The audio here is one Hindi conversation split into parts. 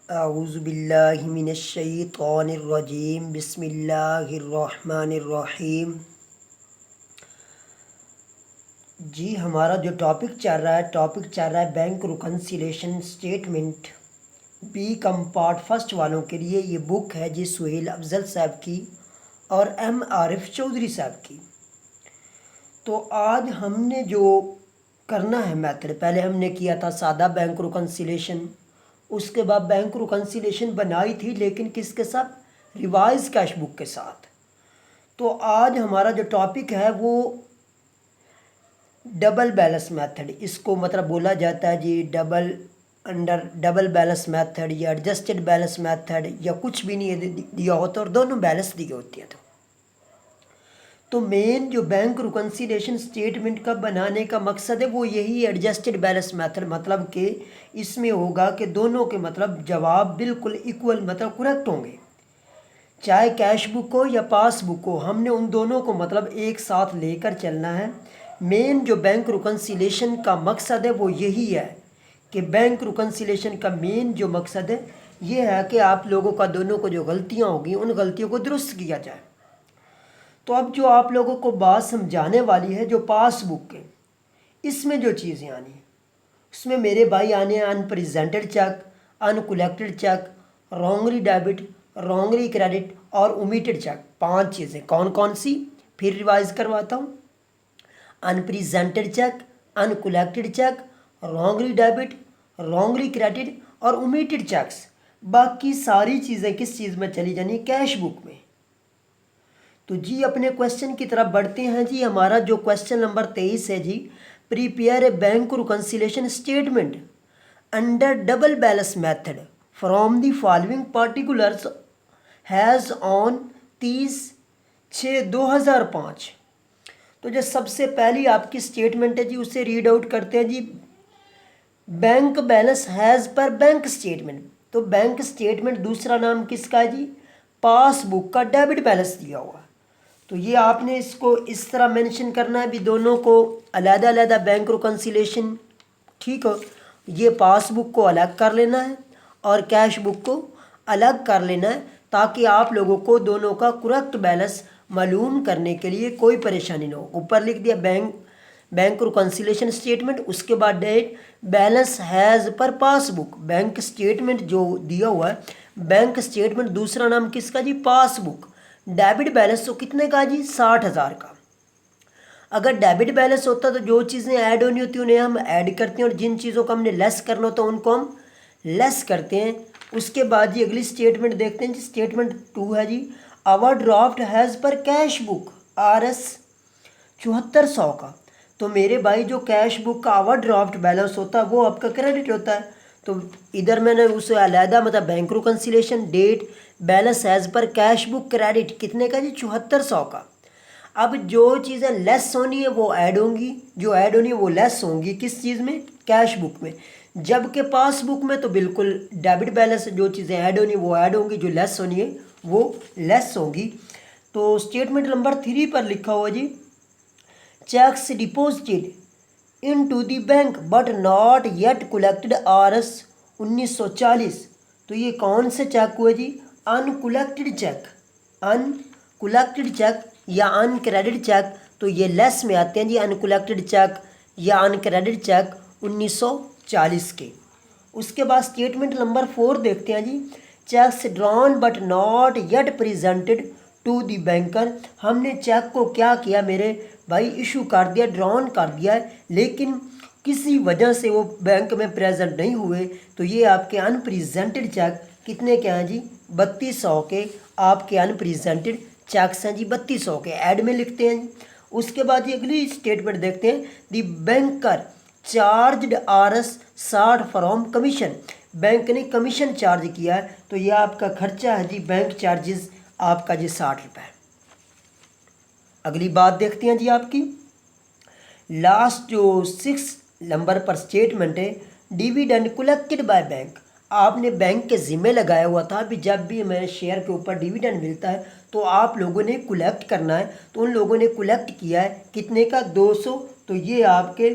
अऊज़ुबिल्लाहि मिनश्शैतानिर्रजीम बिस्मिल्लाहिर्रहमानिर्रहीम। जी हमारा जो टॉपिक चल रहा है बैंक रिकन्सिलिएशन स्टेटमेंट बी कम पार्ट फर्स्ट वालों के लिए। ये बुक है जी सुहेल अफजल साहब की और एम आरिफ चौधरी साहब की। तो आज हमने जो करना है मेथड, पहले हमने किया था सादा बैंक रिकन्सिलिएशन, उसके बाद बैंक रिकन्सिलिएशन बनाई थी लेकिन किसके साथ, रिवाइज कैश बुक के साथ। तो आज हमारा जो टॉपिक है वो डबल बैलेंस मेथड, इसको मतलब बोला जाता है जी डबल बैलेंस मेथड या एडजस्टेड बैलेंस मेथड, या कुछ भी नहीं दिया होता और दोनों बैलेंस दिए होती हैं। तो मेन जो बैंक रिकन्सिलिएशन स्टेटमेंट का बनाने का मकसद है वो यही एडजस्टेड बैलेंस मेथड, मतलब कि इसमें होगा कि दोनों के मतलब जवाब बिल्कुल इक्वल मतलब करेक्ट होंगे, चाहे कैश बुक हो या पासबुक हो, हमने उन दोनों को मतलब एक साथ लेकर चलना है। मेन जो बैंक रिकन्सिलिएशन का मकसद है वो यही है कि बैंक रिकन्सिलिएशन का मेन जो मकसद है ये है कि आप लोगों का दोनों को जो गलतियाँ होगी उन गलतियों को दुरुस्त किया जाए। तो अब जो आप लोगों को बात समझाने वाली है जो पासबुक के, इसमें जो चीज़ें आनी है उसमें मेरे भाई आने हैं unpresented cheque, uncollected cheque, wrongly debit, wrongly credit और ओमिटेड चेक। 5 चीज़ें कौन कौन सी, फिर रिवाइज करवाता हूँ। Unpresented cheque, uncollected cheque, wrongly debit, wrongly credit और ओमिटेड चेक्स। बाकी सारी चीज़ें किस चीज़ में चली जानी, कैश बुक में। तो जी अपने क्वेश्चन की तरफ बढ़ते हैं जी। हमारा जो क्वेश्चन नंबर 23 है जी, prepare a bank reconciliation statement under double balance method from the following particulars has on 30/6/2005। तो जो सबसे पहली आपकी स्टेटमेंट है जी उसे रीड आउट करते हैं जी। बैंक बैलेंस हैज़ पर बैंक स्टेटमेंट, तो बैंक स्टेटमेंट दूसरा नाम किसका है जी, पासबुक का डेबिट बैलेंस दिया हुआ। तो ये आपने इसको इस तरह मेंशन करना है भी, दोनों को अलग अलग बैंक रिकन्सिलिएशन, ठीक हो। ये पासबुक को अलग कर लेना है और कैश बुक को अलग कर लेना है, ताकि आप लोगों को दोनों का करेक्ट बैलेंस मालूम करने के लिए कोई परेशानी ना हो। ऊपर लिख दिया बैंक रिकन्सिलिएशन स्टेटमेंट, उसके बाद date balance has per passbook. Bank statement जो दिया हुआ है, बैंक स्टेटमेंट दूसरा नाम किसका जी, पासबुक। डेबिट बैलेंस तो कितने का जी, 60,000 का। अगर डेबिट बैलेंस होता तो जो चीज़ें ऐड होनी होती उन्हें हम ऐड करते हैं और जिन चीज़ों को हमने लेस करना होता उनको हम लेस करते हैं। उसके बाद जी अगली स्टेटमेंट देखते हैं जी, स्टेटमेंट 2 है जी, आवर ड्राफ्ट हैज़ पर कैश बुक RS 7400 का। तो मेरे भाई जो कैश बुक का आवर ड्राफ्ट बैलेंस होता है वो आपका क्रेडिट होता है। तो इधर मैंने उसे अलहदा मतलब bank reconciliation date balance as per cash book credit कितने का जी, 7400 का। अब जो चीज़ें लेस होनी है वो ऐड होंगी, जो ऐड होनी है वो लेस होंगी, किस चीज़ में, कैश बुक में। जबकि पासबुक में तो बिल्कुल डेबिट बैलेंस, जो चीज़ें ऐड होनी वो ऐड होंगी, जो लेस होनी है वो लेस होंगी। तो स्टेटमेंट नंबर 3 पर लिखा हुआ जी, cheques deposited into the bank but not yet collected RS 1940। तो ये कौन से चेक हुए जी, अनकलेक्टेड चेक, अनकलेक्टेड चेक या अनक्रेडिट चेक। तो ये लेस में आते हैं जी, अनकलेक्टेड चेक या अनक्रेडिट चेक 1940 के। उसके बाद स्टेटमेंट नंबर 4 देखते हैं जी, cheques drawn but not yet presented to the banker. हमने चेक को क्या किया मेरे भाई, इशू कर दिया, ड्रॉन कर दिया है, लेकिन किसी वजह से वो बैंक में प्रेजेंट नहीं हुए। तो ये आपके अनप्रेजेंटेड चेक कितने के हैं जी, 3200 के आपके अनप्रेजेंटेड चेक्स हैं जी, 3200 के ऐड में लिखते हैं। उसके बाद ये अगली स्टेटमेंट देखते हैं, the banker charge RS 60 from commission. Bank ने कमीशन चार्ज किया है, तो यह आपका खर्चा है जी, बैंक चार्जेस आपका जी 60 रुपये। अगली बात देखते हैं जी आपकी लास्ट जो 6 नंबर पर स्टेटमेंट है, डिविडेंड कलेक्टेड बाय बैंक। आपने बैंक के ज़िम्मे लगाया हुआ था भी जब भी हमें शेयर के ऊपर डिविडेंड मिलता है तो आप लोगों ने कलेक्ट करना है। तो उन लोगों ने कलेक्ट किया है कितने का, 200। तो ये आपके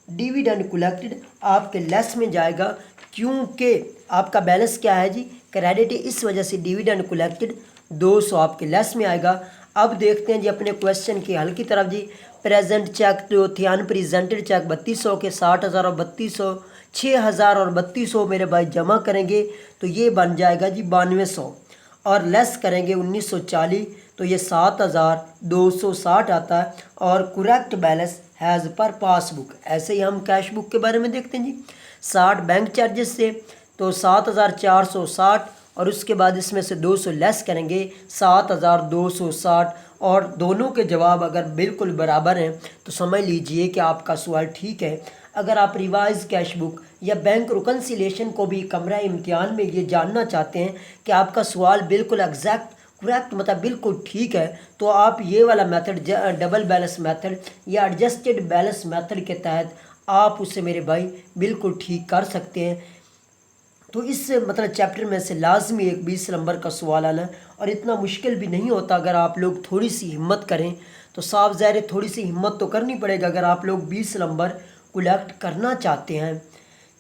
डिविडेंड कलेक्टेड आपके लेस में जाएगा, क्योंकि आपका बैलेंस क्या है जी, क्रेडिट है, इस वजह से डिविडेंड कलेक्टेड 200 आपके लेस में आएगा। अब देखते हैं जी अपने क्वेश्चन के हल की तरफ जी। प्रेजेंट चेक जो थे अनप्रेजेंटेड चेक 3200 के 60,000 और 3200 6,000 और 3200 मेरे भाई जमा करेंगे तो ये बन जाएगा जी 9200, और लेस करेंगे 1940 तो ये 7,260 आता है। और correct balance has per passbook. ऐसे ही हम कैश बुक के बारे में देखते हैं जी। 60 बैंक चार्जेस से तो 7,460, और उसके बाद इसमें से 200 लेस करेंगे 7,260, और दोनों के जवाब अगर बिल्कुल बराबर हैं तो समझ लीजिए कि आपका सवाल ठीक है। अगर आप रिवाइज कैश बुक या बैंक रिकन्सिलिएशन को भी कमरा इम्तिहान में ये जानना चाहते हैं कि आपका सवाल बिल्कुल एग्जैक्ट करेक्ट मतलब बिल्कुल ठीक है, तो आप ये वाला मेथड डबल बैलेंस मेथड या एडजस्टेड बैलेंस मेथड के तहत आप उसे मेरे भाई बिल्कुल ठीक कर सकते हैं। तो इस मतलब चैप्टर में से लाजमी एक 20 नंबर का सवाल आना है, और इतना मुश्किल भी नहीं होता अगर आप लोग थोड़ी सी हिम्मत करें तो। साफ ज़ाहिर है थोड़ी सी हिम्मत तो करनी पड़ेगा अगर आप लोग 20 नंबर कलेक्ट करना चाहते हैं।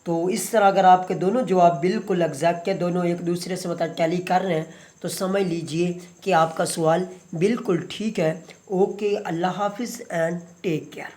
तो इस तरह अगर आपके दोनों जवाब बिल्कुल एग्जैक्ट है, दोनों एक दूसरे से मतलब टैली कर रहे हैं, तो समझ लीजिए कि आपका सवाल बिल्कुल ठीक है। ओके, अल्लाह हाफिज़ एंड टेक केयर।